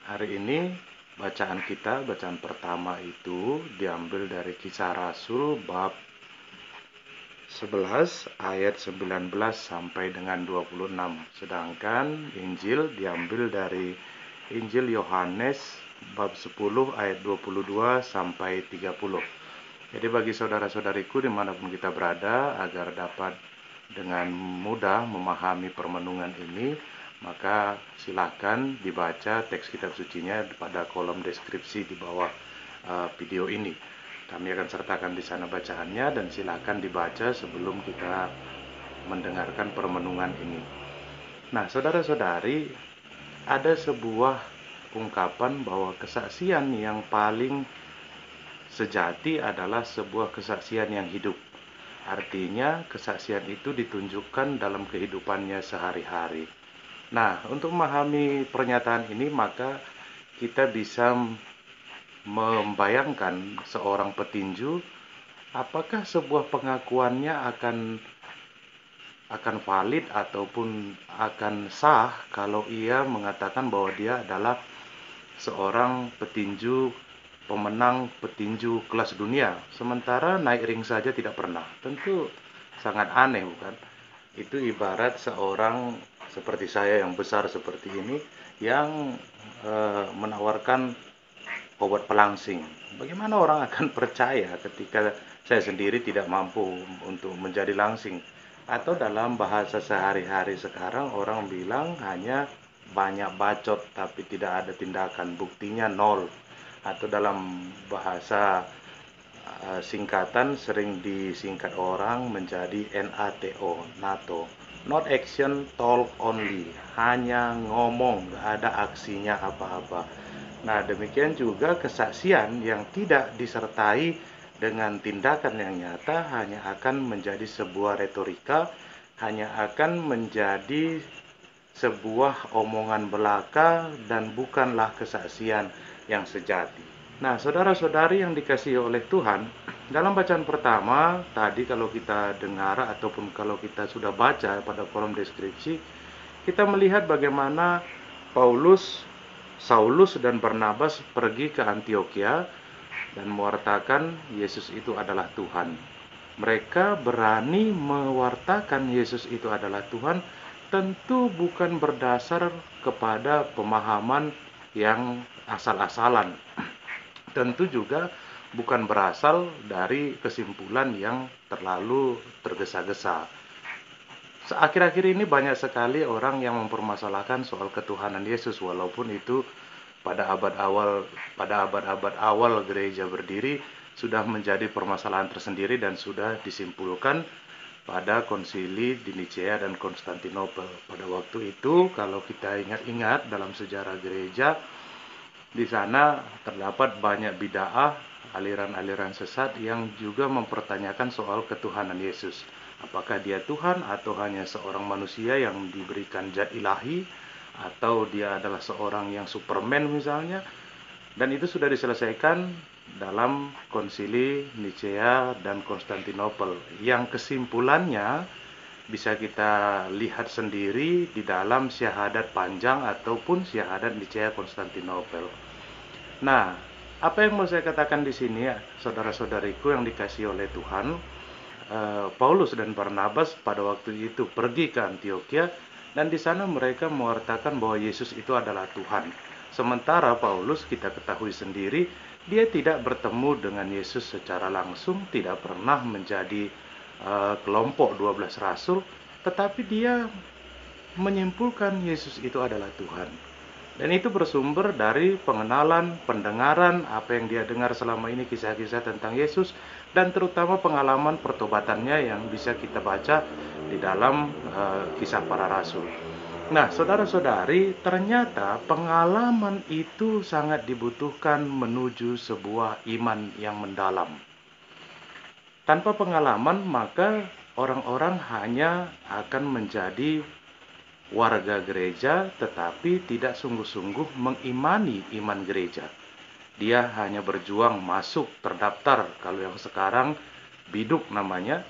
Hari ini bacaan pertama itu diambil dari Kisah Rasul bab 11 ayat 19 sampai dengan 26. Sedangkan Injil diambil dari Injil Yohanes bab 10 ayat 22 sampai 30. Jadi bagi saudara-saudariku dimanapun kita berada, agar dapat dengan mudah memahami permenungan ini, maka silakan dibaca teks kitab sucinya pada kolom deskripsi di bawah video ini. Kami akan sertakan di sana bacaannya dan silakan dibaca sebelum kita mendengarkan permenungan ini. Nah, saudara-saudari, ada sebuah ungkapan bahwa kesaksian yang paling sejati adalah sebuah kesaksian yang hidup. Artinya, kesaksian itu ditunjukkan dalam kehidupannya sehari-hari. Nah, untuk memahami pernyataan ini, maka kita bisa membayangkan seorang petinju, apakah sebuah pengakuannya akan valid ataupun akan sah kalau ia mengatakan bahwa dia adalah seorang petinju pemenang petinju kelas dunia, sementara naik ring saja tidak pernah. Tentu sangat aneh, bukan? Itu ibarat seorang seperti saya yang besar seperti ini yang menawarkan obat pelangsing. Bagaimana orang akan percaya ketika saya sendiri tidak mampu untuk menjadi langsing? Atau dalam bahasa sehari-hari sekarang orang bilang hanya banyak bacot tapi tidak ada tindakan, buktinya nol. Atau dalam bahasa singkatan sering disingkat orang menjadi NATO, NATO. Not action, talk only. Hanya ngomong, gak ada aksinya apa-apa. Nah, demikian juga kesaksian yang tidak disertai dengan tindakan yang nyata hanya akan menjadi sebuah retorika, hanya akan menjadi sebuah omongan belaka dan bukanlah kesaksian yang sejati. Nah, saudara-saudari yang dikasihi oleh Tuhan, dalam bacaan pertama tadi kalau kita dengar ataupun kalau kita sudah baca pada kolom deskripsi, kita melihat bagaimana Saulus dan Barnabas pergi ke Antioquia dan mewartakan Yesus itu adalah Tuhan. Mereka berani mewartakan Yesus itu adalah Tuhan, tentu bukan berdasar kepada pemahaman yang asal-asalan. Tentu juga bukan berasal dari kesimpulan yang terlalu tergesa-gesa. Akhir-akhir ini banyak sekali orang yang mempermasalahkan soal ketuhanan Yesus, walaupun itu pada abad-abad awal gereja berdiri sudah menjadi permasalahan tersendiri dan sudah disimpulkan pada konsili di Nicea dan Konstantinopel. Pada waktu itu, kalau kita ingat-ingat dalam sejarah gereja, di sana terdapat banyak bid'ah, aliran-aliran sesat yang juga mempertanyakan soal ketuhanan Yesus. Apakah dia Tuhan atau hanya seorang manusia yang diberikan zat ilahi, atau dia adalah seorang yang Superman misalnya. Dan itu sudah diselesaikan dalam konsili Nicea dan Konstantinopel, yang kesimpulannya bisa kita lihat sendiri di dalam syahadat panjang ataupun syahadat Nicea Konstantinopel. Nah, apa yang mau saya katakan di sini, saudara-saudariku yang dikasihi oleh Tuhan, Paulus dan Barnabas pada waktu itu pergi ke Antioquia dan di sana mereka mewartakan bahwa Yesus itu adalah Tuhan. Sementara Paulus, kita ketahui sendiri, dia tidak bertemu dengan Yesus secara langsung, tidak pernah menjadi kelompok 12 rasul, tetapi dia menyimpulkan Yesus itu adalah Tuhan. Dan itu bersumber dari pengenalan, pendengaran, apa yang dia dengar selama ini, kisah-kisah tentang Yesus, dan terutama pengalaman pertobatannya yang bisa kita baca di dalam kisah para rasul. Nah, saudara-saudari, ternyata pengalaman itu sangat dibutuhkan menuju sebuah iman yang mendalam. Tanpa pengalaman, maka orang-orang hanya akan menjadi warga gereja tetapi tidak sungguh-sungguh mengimani iman gereja. Dia hanya berjuang masuk terdaftar, kalau yang sekarang biduk namanya.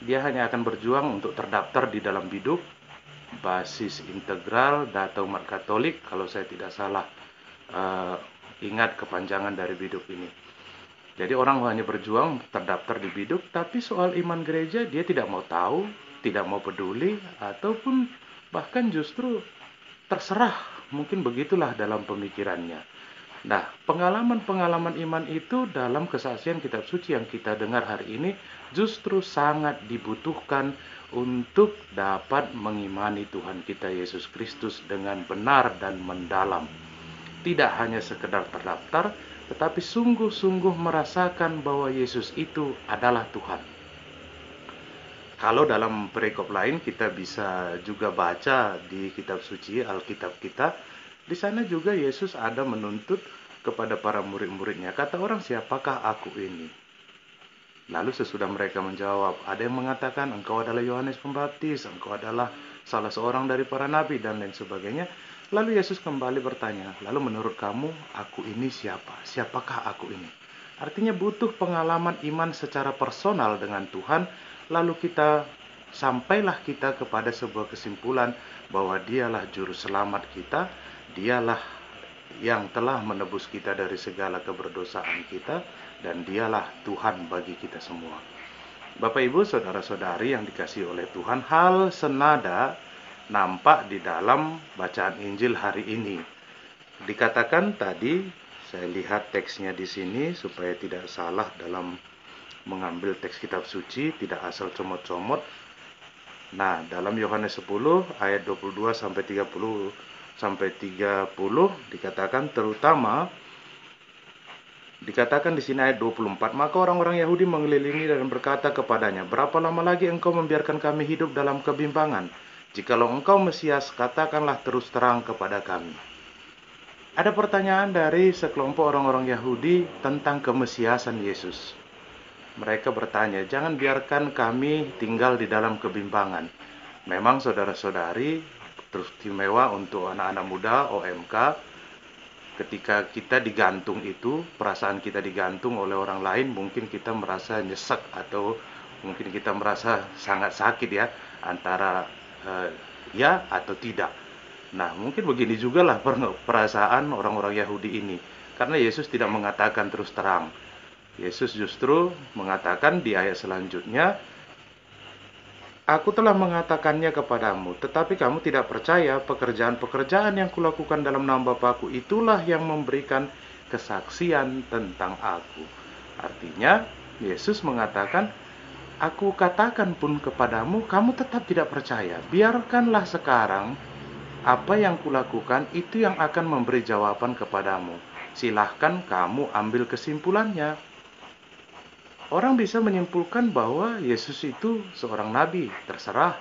Dia hanya akan berjuang untuk terdaftar di dalam biduk, basis integral data umat Katolik kalau saya tidak salah. eh, ingat kepanjangan dari biduk ini. Jadi orang hanya berjuang terdaftar di biduk, tapi soal iman gereja dia tidak mau tahu, tidak mau peduli, ataupun bahkan justru terserah. Mungkin begitulah dalam pemikirannya. Nah, pengalaman-pengalaman iman itu dalam kesaksian kitab suci yang kita dengar hari ini justru sangat dibutuhkan untuk dapat mengimani Tuhan kita Yesus Kristus dengan benar dan mendalam. Tidak hanya sekedar terdaftar, tetapi sungguh-sungguh merasakan bahwa Yesus itu adalah Tuhan. Kalau dalam perikop lain kita bisa juga baca di kitab suci Alkitab kita, di sana juga Yesus ada menuntut kepada para murid-muridnya. Kata orang, siapakah aku ini? Lalu sesudah mereka menjawab, ada yang mengatakan engkau adalah Yohanes Pembaptis, engkau adalah salah seorang dari para nabi, dan lain sebagainya. Lalu Yesus kembali bertanya, lalu menurut kamu aku ini siapa? Siapakah aku ini? Artinya butuh pengalaman iman secara personal dengan Tuhan, lalu sampailah kita kepada sebuah kesimpulan bahwa dialah juru selamat kita, dialah yang telah menebus kita dari segala keberdosaan kita, dan dialah Tuhan bagi kita semua. Bapak Ibu, saudara-saudari yang dikasihi oleh Tuhan, hal senada nampak di dalam bacaan Injil hari ini. Dikatakan tadi, saya lihat teksnya di sini supaya tidak salah dalam mengambil teks kitab suci, tidak asal comot-comot. Nah, dalam Yohanes 10 ayat 22 sampai 30 dikatakan di sini ayat 24, maka orang-orang Yahudi mengelilingi dan berkata kepadanya, berapa lama lagi engkau membiarkan kami hidup dalam kebimbangan? Jikalau engkau Mesias, katakanlah terus terang kepada kami. Ada pertanyaan dari sekelompok orang-orang Yahudi tentang kemesiasan Yesus. Mereka bertanya, jangan biarkan kami tinggal di dalam kebimbangan. Memang saudara-saudari, terus istimewa untuk anak-anak muda OMK, ketika kita digantung itu, perasaan kita digantung oleh orang lain, mungkin kita merasa nyesek atau mungkin kita merasa sangat sakit ya, antara ya atau tidak. Nah, mungkin begini juga lah perasaan orang-orang Yahudi ini, karena Yesus tidak mengatakan terus terang. Yesus justru mengatakan di ayat selanjutnya, aku telah mengatakannya kepadamu, tetapi kamu tidak percaya. Pekerjaan-pekerjaan yang kulakukan dalam nama Bapa-Ku itulah yang memberikan kesaksian tentang aku. Artinya, Yesus mengatakan, aku katakan pun kepadamu, kamu tetap tidak percaya. Biarkanlah sekarang apa yang kulakukan itu yang akan memberi jawaban kepadamu. Silahkan kamu ambil kesimpulannya. Orang bisa menyimpulkan bahwa Yesus itu seorang nabi, terserah.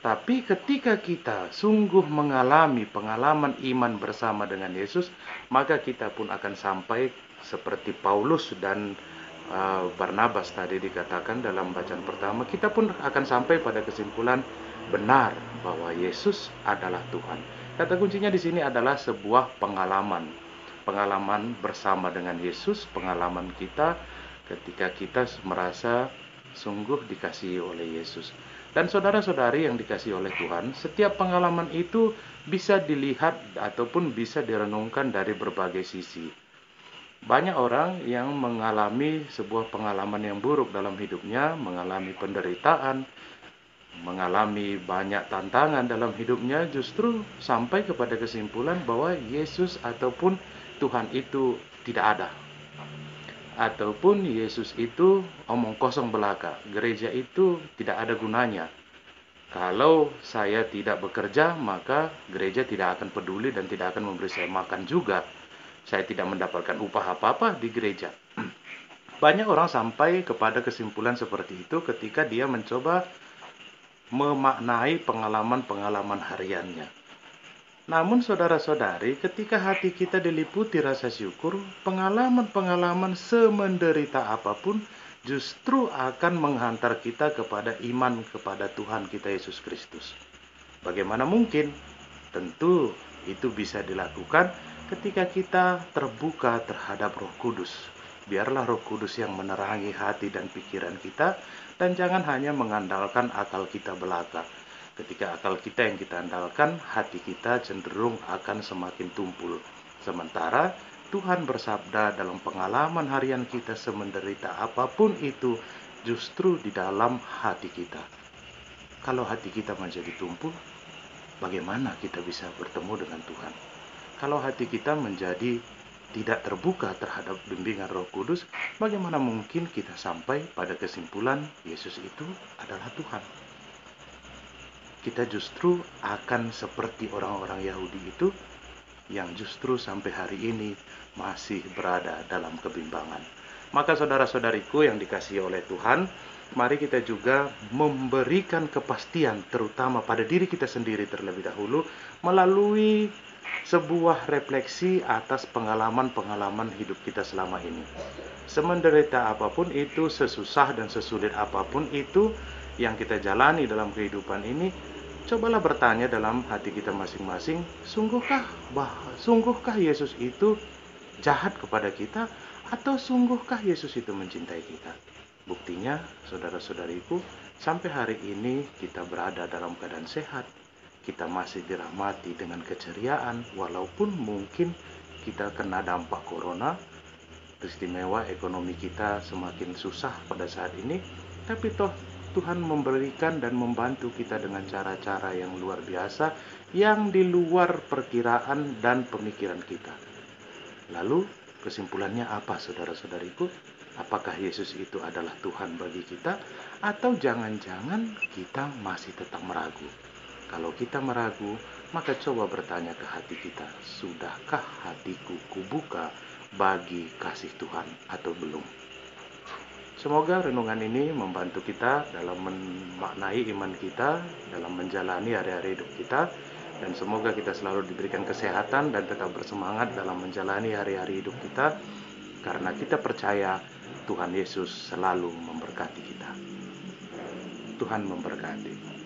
Tapi ketika kita sungguh mengalami pengalaman iman bersama dengan Yesus, maka kita pun akan sampai seperti Paulus dan Barnabas tadi dikatakan dalam bacaan pertama, kita pun akan sampai pada kesimpulan benar bahwa Yesus adalah Tuhan. Kata kuncinya di sini adalah sebuah pengalaman bersama dengan Yesus, pengalaman kita ketika kita merasa sungguh dikasihi oleh Yesus. Dan saudara-saudari yang dikasihi oleh Tuhan, setiap pengalaman itu bisa dilihat ataupun bisa direnungkan dari berbagai sisi. Banyak orang yang mengalami sebuah pengalaman yang buruk dalam hidupnya, mengalami penderitaan, mengalami banyak tantangan dalam hidupnya, justru sampai kepada kesimpulan bahwa Yesus ataupun Tuhan itu tidak ada. Ataupun Yesus itu omong kosong belaka, gereja itu tidak ada gunanya. Kalau saya tidak bekerja, maka gereja tidak akan peduli dan tidak akan memberi saya makan juga. Saya tidak mendapatkan upah apa-apa di gereja. Banyak orang sampai kepada kesimpulan seperti itu ketika dia mencoba memaknai pengalaman-pengalaman hariannya. Namun saudara-saudari, ketika hati kita diliputi rasa syukur, pengalaman-pengalaman semenderita apapun justru akan menghantar kita kepada iman kepada Tuhan kita Yesus Kristus. Bagaimana mungkin? Tentu itu bisa dilakukan ketika kita terbuka terhadap Roh Kudus. Biarlah Roh Kudus yang menerangi hati dan pikiran kita, dan jangan hanya mengandalkan akal kita belaka. Ketika akal kita yang kita andalkan, hati kita cenderung akan semakin tumpul. Sementara Tuhan bersabda dalam pengalaman harian kita semenderita apapun itu, justru di dalam hati kita. Kalau hati kita menjadi tumpuh, bagaimana kita bisa bertemu dengan Tuhan? Kalau hati kita menjadi tidak terbuka terhadap bimbingan Roh Kudus, bagaimana mungkin kita sampai pada kesimpulan Yesus itu adalah Tuhan? Kita justru akan seperti orang-orang Yahudi itu yang justru sampai hari ini masih berada dalam kebimbangan. Maka saudara-saudariku yang dikasihi oleh Tuhan, mari kita juga memberikan kepastian terutama pada diri kita sendiri terlebih dahulu melalui sebuah refleksi atas pengalaman-pengalaman hidup kita selama ini. Semenderita apapun itu, sesusah dan sesulit apapun itu yang kita jalani dalam kehidupan ini, cobalah bertanya dalam hati kita masing-masing, sungguhkah Yesus itu jahat kepada kita atau sungguhkah Yesus itu mencintai kita? Buktinya, saudara-saudariku, sampai hari ini kita berada dalam keadaan sehat. Kita masih dirahmati dengan keceriaan walaupun mungkin kita kena dampak corona, istimewa ekonomi kita semakin susah pada saat ini, tapi toh Tuhan memberikan dan membantu kita dengan cara-cara yang luar biasa yang di luar perkiraan dan pemikiran kita. Lalu kesimpulannya apa saudara-saudariku? Apakah Yesus itu adalah Tuhan bagi kita atau jangan-jangan kita masih tetap meragu? Kalau kita meragu, maka coba bertanya ke hati kita, sudahkah hatiku kubuka bagi kasih Tuhan atau belum? Semoga renungan ini membantu kita dalam memaknai iman kita, dalam menjalani hari-hari hidup kita, dan semoga kita selalu diberikan kesehatan dan tetap bersemangat dalam menjalani hari-hari hidup kita, karena kita percaya Tuhan Yesus selalu memberkati kita. Tuhan memberkati.